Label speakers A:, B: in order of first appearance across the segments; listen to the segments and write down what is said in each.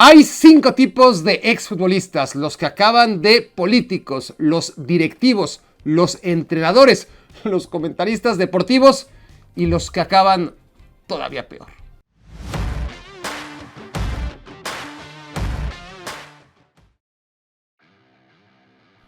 A: Hay 5 tipos de exfutbolistas: los que acaban de políticos, los directivos, los entrenadores, los comentaristas deportivos y los que acaban todavía peor.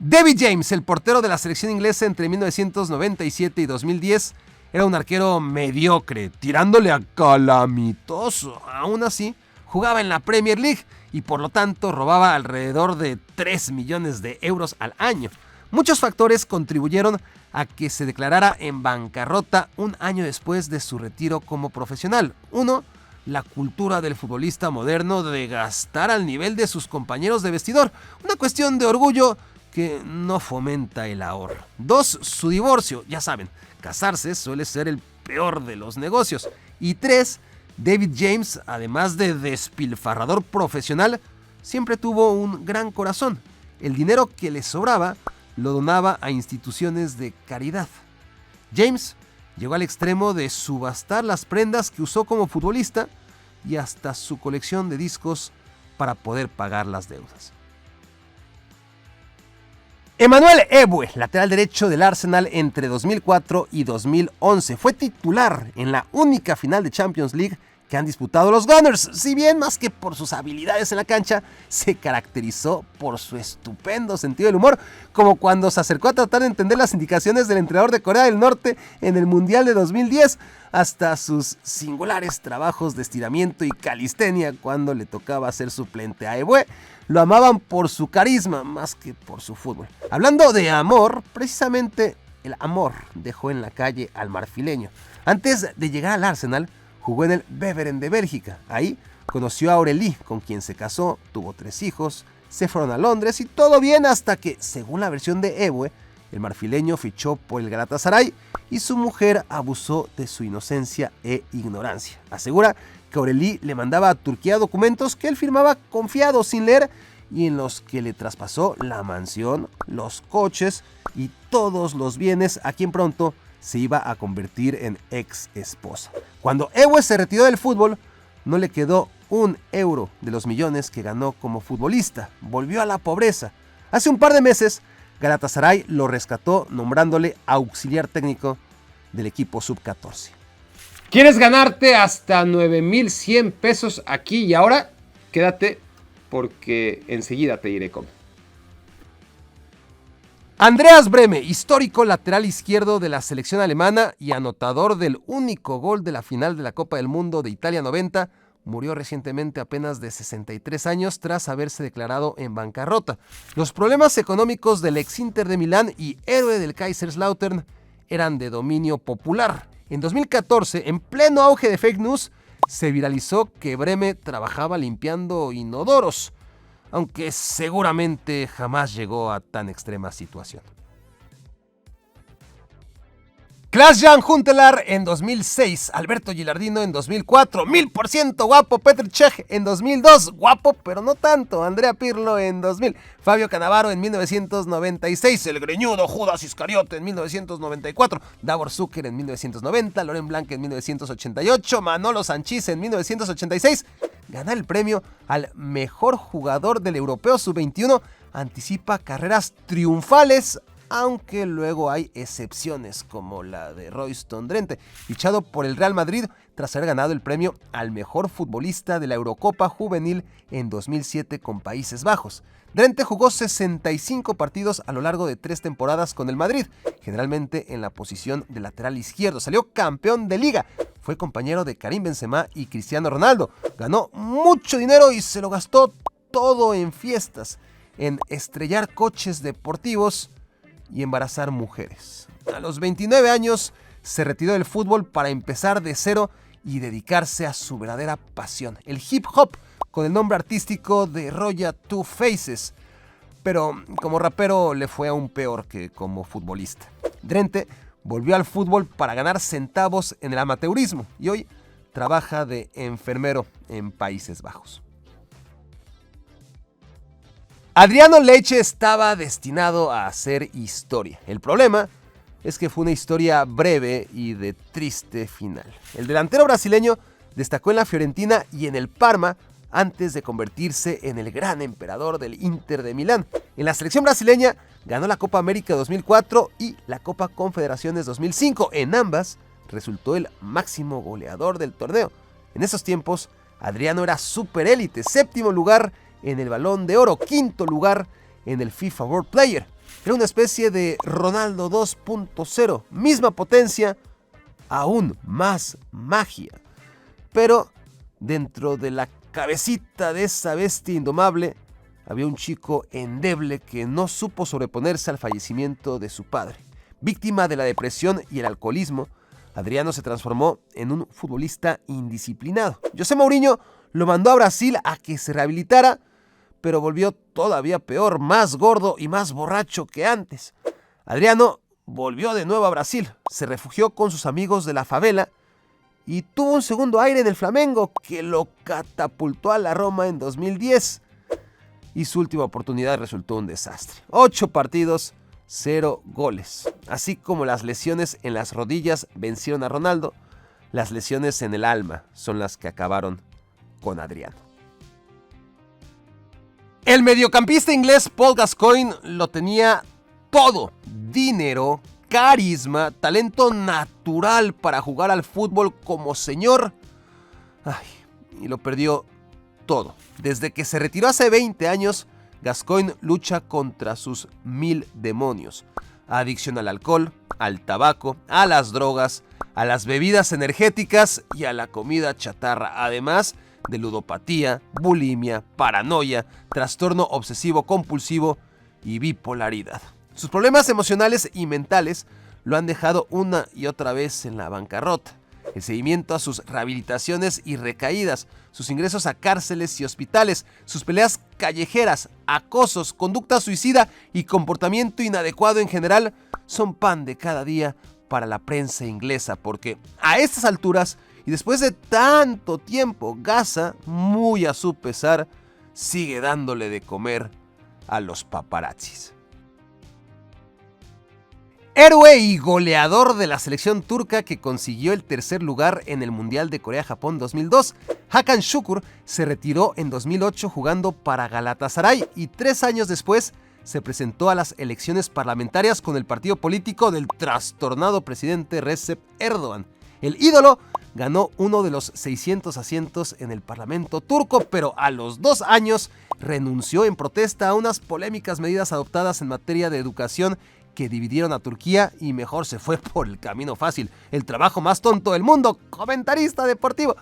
A: David James, el portero de la selección inglesa entre 1997 y 2010, era un arquero mediocre, tirándole a calamitoso. Aún así, jugaba en la Premier League y por lo tanto robaba alrededor de 3 millones de euros al año. Muchos factores contribuyeron a que se declarara en bancarrota un año después de su retiro como profesional. Uno, la cultura del futbolista moderno de gastar al nivel de sus compañeros de vestidor, una cuestión de orgullo que no fomenta el ahorro. 2, su divorcio, ya saben, casarse suele ser el peor de los negocios. Y 3, David James, además de despilfarrador profesional, siempre tuvo un gran corazón. El dinero que le sobraba lo donaba a instituciones de caridad. James llegó al extremo de subastar las prendas que usó como futbolista y hasta su colección de discos para poder pagar las deudas. Emmanuel Eboué, lateral derecho del Arsenal entre 2004 y 2011, fue titular en la única final de Champions League que han disputado los Gunners. Si bien más que por sus habilidades en la cancha, se caracterizó por su estupendo sentido del humor, como cuando se acercó a tratar de entender las indicaciones del entrenador de Corea del Norte en el Mundial de 2010, hasta sus singulares trabajos de estiramiento y calistenia cuando le tocaba ser suplente a Eboué. Lo amaban por su carisma más que por su fútbol. Hablando de amor, precisamente el amor dejó en la calle al marfileño. Antes de llegar al Arsenal, jugó en el Beveren de Bélgica. Ahí conoció a Aurélie, con quien se casó, tuvo 3 hijos, se fueron a Londres y todo bien hasta que, según la versión de Eboué, el marfileño fichó por el Galatasaray y su mujer abusó de su inocencia e ignorancia. Asegura que Aurélie le mandaba a Turquía documentos que él firmaba confiado sin leer y en los que le traspasó la mansión, los coches y todos los bienes a quien pronto se iba a convertir en ex esposa. Cuando Eboué se retiró del fútbol, no le quedó un euro de los millones que ganó como futbolista. Volvió a la pobreza. Hace un par de meses, Galatasaray lo rescató nombrándole auxiliar técnico del equipo sub-14. ¿Quieres ganarte hasta 9,100 pesos aquí y ahora? Quédate porque enseguida te diré cómo. Andreas Brehme, histórico lateral izquierdo de la selección alemana y anotador del único gol de la final de la Copa del Mundo de Italia 90, murió recientemente apenas de 63 años tras haberse declarado en bancarrota. Los problemas económicos del ex Inter de Milán y héroe del Kaiserslautern eran de dominio popular. En 2014, en pleno auge de fake news, se viralizó que Brehme trabajaba limpiando inodoros, aunque seguramente jamás llegó a tan extrema situación. Klaas-Jan Huntelaar en 2006, Alberto Gilardino en 2004, 1000% guapo Petr Cech en 2002, guapo pero no tanto, Andrea Pirlo en 2000, Fabio Cannavaro en 1996, el greñudo Judas Iscariote en 1994, Davor Zucker en 1990, Laurent Blanc en 1988, Manolo Sanchís en 1986, ganar el premio al mejor jugador del Europeo Sub-21 anticipa carreras triunfales, aunque luego hay excepciones como la de Royston Drenthe, fichado por el Real Madrid tras haber ganado el premio al mejor futbolista de la Eurocopa Juvenil en 2007 con Países Bajos. Drenthe jugó 65 partidos a lo largo de 3 temporadas con el Madrid, generalmente en la posición de lateral izquierdo. Salió campeón de liga, fue compañero de Karim Benzema y Cristiano Ronaldo, ganó mucho dinero y se lo gastó todo en fiestas, en estrellar coches deportivos y embarazar mujeres. A los 29 años se retiró del fútbol para empezar de cero y dedicarse a su verdadera pasión, el hip hop, con el nombre artístico de Roya Two Faces. Pero como rapero le fue aún peor que como futbolista. Drenthe volvió al fútbol para ganar centavos en el amateurismo y hoy trabaja de enfermero en Países Bajos. Adriano Leche estaba destinado a hacer historia. El problema es que fue una historia breve y de triste final. El delantero brasileño destacó en la Fiorentina y en el Parma antes de convertirse en el gran emperador del Inter de Milán. En la selección brasileña ganó la Copa América 2004 y la Copa Confederaciones 2005. En ambas resultó el máximo goleador del torneo. En esos tiempos, Adriano era superélite, 7º lugar en el Balón de Oro, 5º lugar en el FIFA World Player. Era una especie de Ronaldo 2.0, misma potencia, aún más magia. Pero dentro de la cabecita de esa bestia indomable, había un chico endeble que no supo sobreponerse al fallecimiento de su padre. Víctima de la depresión y el alcoholismo, Adriano se transformó en un futbolista indisciplinado. José Mourinho lo mandó a Brasil a que se rehabilitara, pero volvió todavía peor, más gordo y más borracho que antes. Adriano volvió de nuevo a Brasil, se refugió con sus amigos de la favela y tuvo un segundo aire en el Flamengo que lo catapultó a la Roma en 2010. Y su última oportunidad resultó un desastre. 8 partidos, 0 goles. Así como las lesiones en las rodillas vencieron a Ronaldo, las lesiones en el alma son las que acabaron con Adriano. El mediocampista inglés Paul Gascoigne lo tenía todo: dinero, carisma, talento natural para jugar al fútbol como señor. Y lo perdió todo. Desde que se retiró hace 20 años, Gascoigne lucha contra sus 1000 demonios. Adicción al alcohol, al tabaco, a las drogas, a las bebidas energéticas y a la comida chatarra, además de ludopatía, bulimia, paranoia, trastorno obsesivo compulsivo y bipolaridad. Sus problemas emocionales y mentales lo han dejado una y otra vez en la bancarrota. El seguimiento a sus rehabilitaciones y recaídas, sus ingresos a cárceles y hospitales, sus peleas callejeras, acosos, conducta suicida y comportamiento inadecuado en general son pan de cada día para la prensa inglesa, porque a estas alturas y después de tanto tiempo, Gaza, muy a su pesar, sigue dándole de comer a los paparazzis. Héroe y goleador de la selección turca que consiguió el tercer lugar en el Mundial de Corea-Japón 2002, Hakan Şükür se retiró en 2008 jugando para Galatasaray y 3 años después se presentó a las elecciones parlamentarias con el partido político del trastornado presidente Recep Erdoğan. El ídolo ganó uno de los 600 asientos en el Parlamento turco, pero a los 2 años renunció en protesta a unas polémicas medidas adoptadas en materia de educación que dividieron a Turquía y mejor se fue por el camino fácil, el trabajo más tonto del mundo, comentarista deportivo.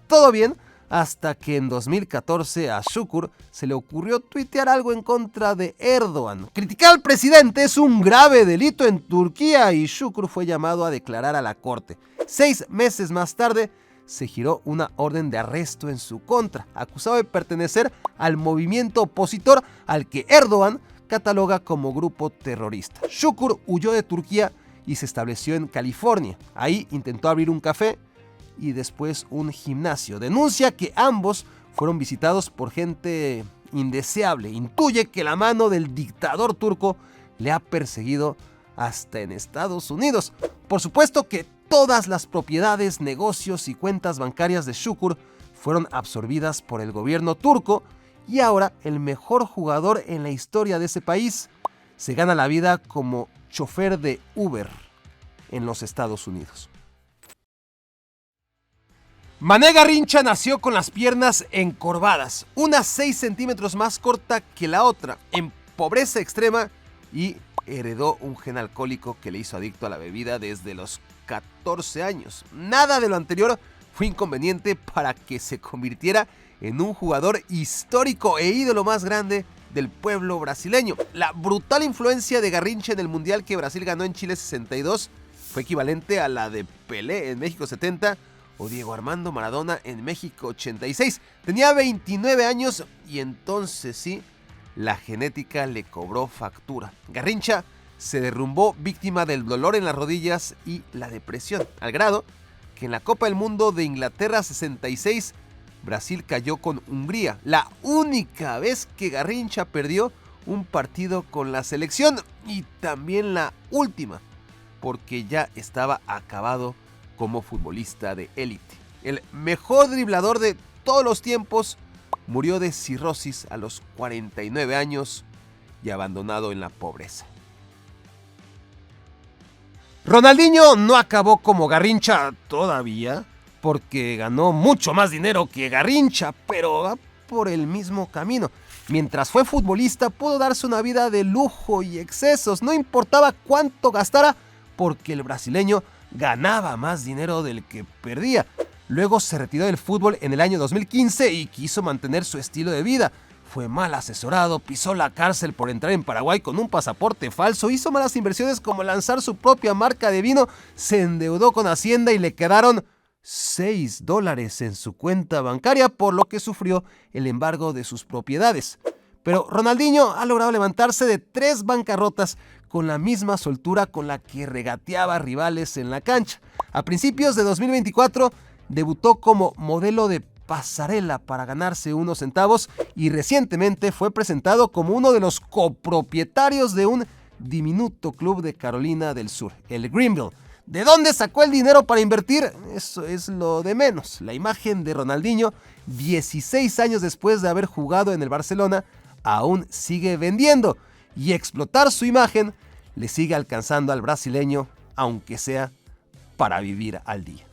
A: Todo bien, hasta que en 2014 a Şükür se le ocurrió tuitear algo en contra de Erdoğan. Criticar al presidente es un grave delito en Turquía y Şükür fue llamado a declarar a la corte. 6 meses más tarde se giró una orden de arresto en su contra, acusado de pertenecer al movimiento opositor al que Erdoğan cataloga como grupo terrorista. Şükür huyó de Turquía y se estableció en California. Ahí intentó abrir un café y después un gimnasio. Denuncia que ambos fueron visitados por gente indeseable. Intuye que la mano del dictador turco le ha perseguido hasta en Estados Unidos. Por supuesto que todas las propiedades, negocios y cuentas bancarias de Şükür fueron absorbidas por el gobierno turco y ahora el mejor jugador en la historia de ese país se gana la vida como chofer de Uber en los Estados Unidos. Mané Garrincha nació con las piernas encorvadas, unas 6 centímetros más corta que la otra, en pobreza extrema y heredó un gen alcohólico que le hizo adicto a la bebida desde los 14 años. Nada de lo anterior fue inconveniente para que se convirtiera en un jugador histórico e ídolo más grande del pueblo brasileño. La brutal influencia de Garrincha en el Mundial que Brasil ganó en Chile 62 fue equivalente a la de Pelé en México 70 o Diego Armando Maradona en México 86. Tenía 29 años y entonces sí, la genética le cobró factura. Garrincha se derrumbó víctima del dolor en las rodillas y la depresión, al grado que en la Copa del Mundo de Inglaterra 66 Brasil cayó con Hungría, la única vez que Garrincha perdió un partido con la selección y también la última, porque ya estaba acabado como futbolista de élite. El mejor driblador de todos los tiempos murió de cirrosis a los 49 años y abandonado en la pobreza. Ronaldinho no acabó como Garrincha todavía, porque ganó mucho más dinero que Garrincha, pero va por el mismo camino. Mientras fue futbolista, pudo darse una vida de lujo y excesos, no importaba cuánto gastara, porque el brasileño ganaba más dinero del que perdía. Luego se retiró del fútbol en el año 2015 y quiso mantener su estilo de vida. Fue mal asesorado, pisó la cárcel por entrar en Paraguay con un pasaporte falso, hizo malas inversiones como lanzar su propia marca de vino, se endeudó con Hacienda y le quedaron $6 en su cuenta bancaria, por lo que sufrió el embargo de sus propiedades. Pero Ronaldinho ha logrado levantarse de 3 bancarrotas con la misma soltura con la que regateaba a rivales en la cancha. A principios de 2024 debutó como modelo de pasarela para ganarse unos centavos y recientemente fue presentado como uno de los copropietarios de un diminuto club de Carolina del Sur, el Greenville. ¿De dónde sacó el dinero para invertir? Eso es lo de menos. La imagen de Ronaldinho, 16 años después de haber jugado en el Barcelona, aún sigue vendiendo, y explotar su imagen le sigue alcanzando al brasileño, aunque sea para vivir al día.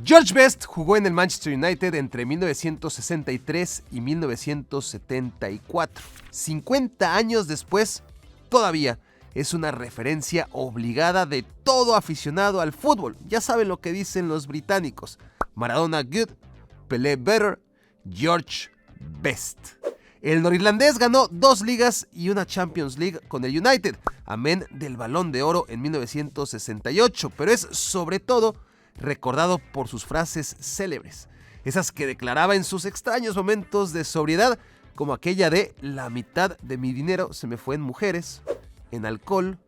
A: George Best jugó en el Manchester United entre 1963 y 1974. 50 años después, todavía es una referencia obligada de todo aficionado al fútbol. Ya saben lo que dicen los británicos: Maradona good, Pelé better, George Best. El norirlandés ganó 2 ligas y una Champions League con el United, amén del Balón de Oro en 1968, pero es sobre todo recordado por sus frases célebres, esas que declaraba en sus extraños momentos de sobriedad, como aquella de «La mitad de mi dinero se me fue en mujeres, en alcohol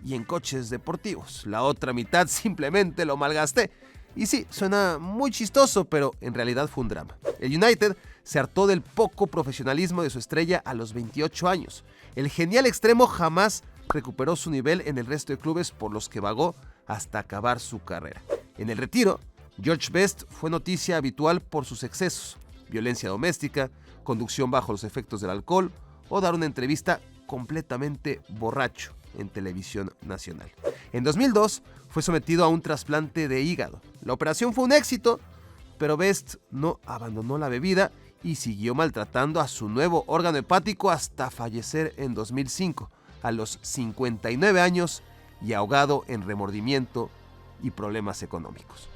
A: y en coches deportivos. La otra mitad simplemente lo malgasté». Y sí, suena muy chistoso, pero en realidad fue un drama. El United se hartó del poco profesionalismo de su estrella a los 28 años. El genial extremo jamás recuperó su nivel en el resto de clubes por los que vagó hasta acabar su carrera. En el retiro, George Best fue noticia habitual por sus excesos: violencia doméstica, conducción bajo los efectos del alcohol o dar una entrevista completamente borracho en televisión nacional. En 2002 fue sometido a un trasplante de hígado. La operación fue un éxito, pero Best no abandonó la bebida y siguió maltratando a su nuevo órgano hepático hasta fallecer en 2005, a los 59 años y ahogado en remordimiento y problemas económicos.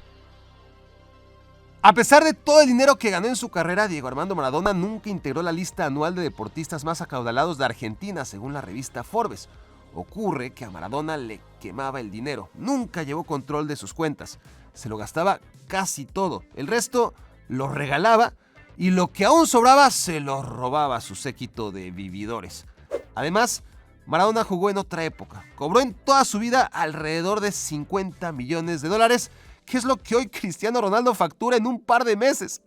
A: A pesar de todo el dinero que ganó en su carrera, Diego Armando Maradona nunca integró la lista anual de deportistas más acaudalados de Argentina, según la revista Forbes. Ocurre que a Maradona le quemaba el dinero, nunca llevó control de sus cuentas, se lo gastaba casi todo, el resto lo regalaba y lo que aún sobraba se lo robaba a su séquito de vividores. Además, Maradona jugó en otra época, cobró en toda su vida alrededor de $50 millones, que es lo que hoy Cristiano Ronaldo factura en un par de meses.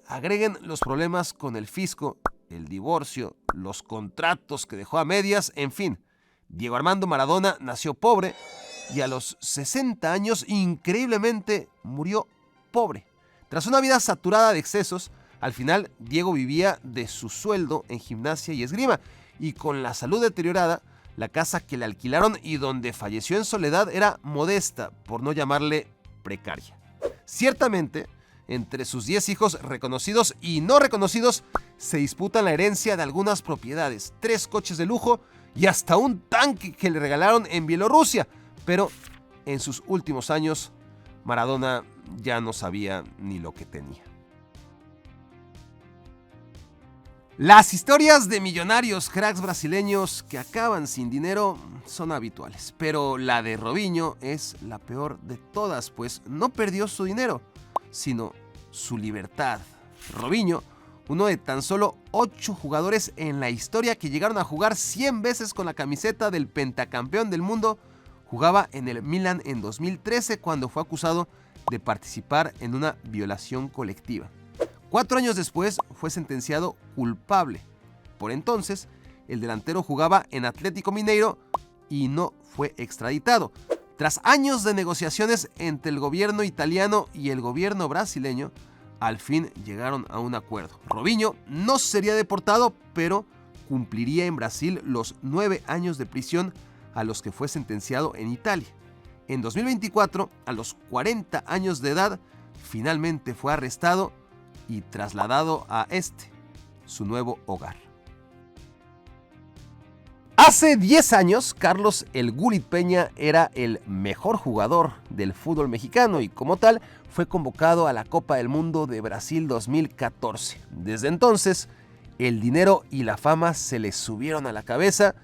A: Agreguen los problemas con el fisco, el divorcio, los contratos que dejó a medias, en fin. Diego Armando Maradona nació pobre y a los 60 años, increíblemente, murió pobre. Tras una vida saturada de excesos, al final Diego vivía de su sueldo en gimnasia y esgrima, y con la salud deteriorada, la casa que le alquilaron y donde falleció en soledad era modesta, por no llamarle precaria. Ciertamente, entre sus 10 hijos reconocidos y no reconocidos, se disputan la herencia de algunas propiedades, 3 coches de lujo y hasta un tanque que le regalaron en Bielorrusia. Pero en sus últimos años, Maradona ya no sabía ni lo que tenía. Las historias de millonarios cracks brasileños que acaban sin dinero son habituales, pero la de Robinho es la peor de todas, pues no perdió su dinero, sino su libertad. Robinho, uno de tan solo 8 jugadores en la historia que llegaron a jugar 100 veces con la camiseta del pentacampeón del mundo, jugaba en el Milan en 2013 cuando fue acusado de participar en una violación colectiva. 4 años después fue sentenciado culpable. Por entonces, el delantero jugaba en Atlético Mineiro y no fue extraditado. Tras años de negociaciones entre el gobierno italiano y el gobierno brasileño, al fin llegaron a un acuerdo. Robinho no sería deportado, pero cumpliría en Brasil los 9 años de prisión a los que fue sentenciado en Italia. En 2024, a los 40 años de edad, finalmente fue arrestado y trasladado a su nuevo hogar. Hace 10 años, Carlos "El Gullit" Peña era el mejor jugador del fútbol mexicano y como tal fue convocado a la Copa del Mundo de Brasil 2014. Desde entonces, el dinero y la fama se le subieron a la cabeza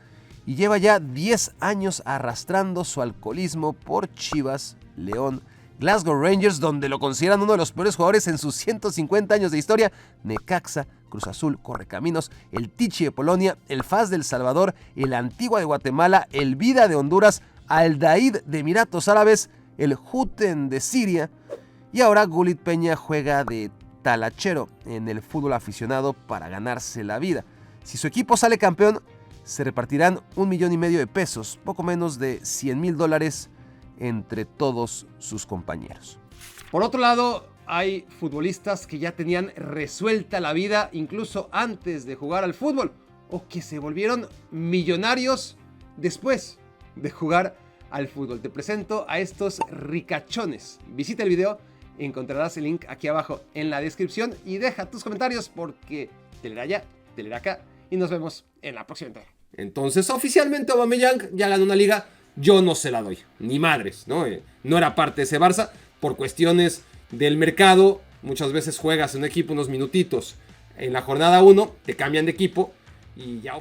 A: y lleva ya 10 años arrastrando su alcoholismo por Chivas, León, Glasgow Rangers, donde lo consideran uno de los peores jugadores en sus 150 años de historia, Necaxa, Cruz Azul, Correcaminos, el Tichy de Polonia, el FAS de El Salvador, el Antigua de Guatemala, el Vida de Honduras, Al Daid de Emiratos Árabes, el Huten de Siria, y ahora Gullit Peña juega de talachero en el fútbol aficionado para ganarse la vida. Si su equipo sale campeón, se repartirán $1,5 millones de pesos, poco menos de $100,000 entre todos sus compañeros. Por otro lado, hay futbolistas que ya tenían resuelta la vida incluso antes de jugar al fútbol, o que se volvieron millonarios después de jugar al fútbol. Te presento a estos ricachones. Visita el video, encontrarás el link aquí abajo en la descripción y deja tus comentarios porque te leeré allá, te leeré acá y nos vemos en la próxima entrega. Entonces, oficialmente Aubameyang ya ganó una liga. Yo no se la doy, ni madres, ¿no? No era parte de ese Barça por cuestiones del mercado. Muchas veces juegas en un equipo unos minutitos en la jornada 1, te cambian de equipo y ya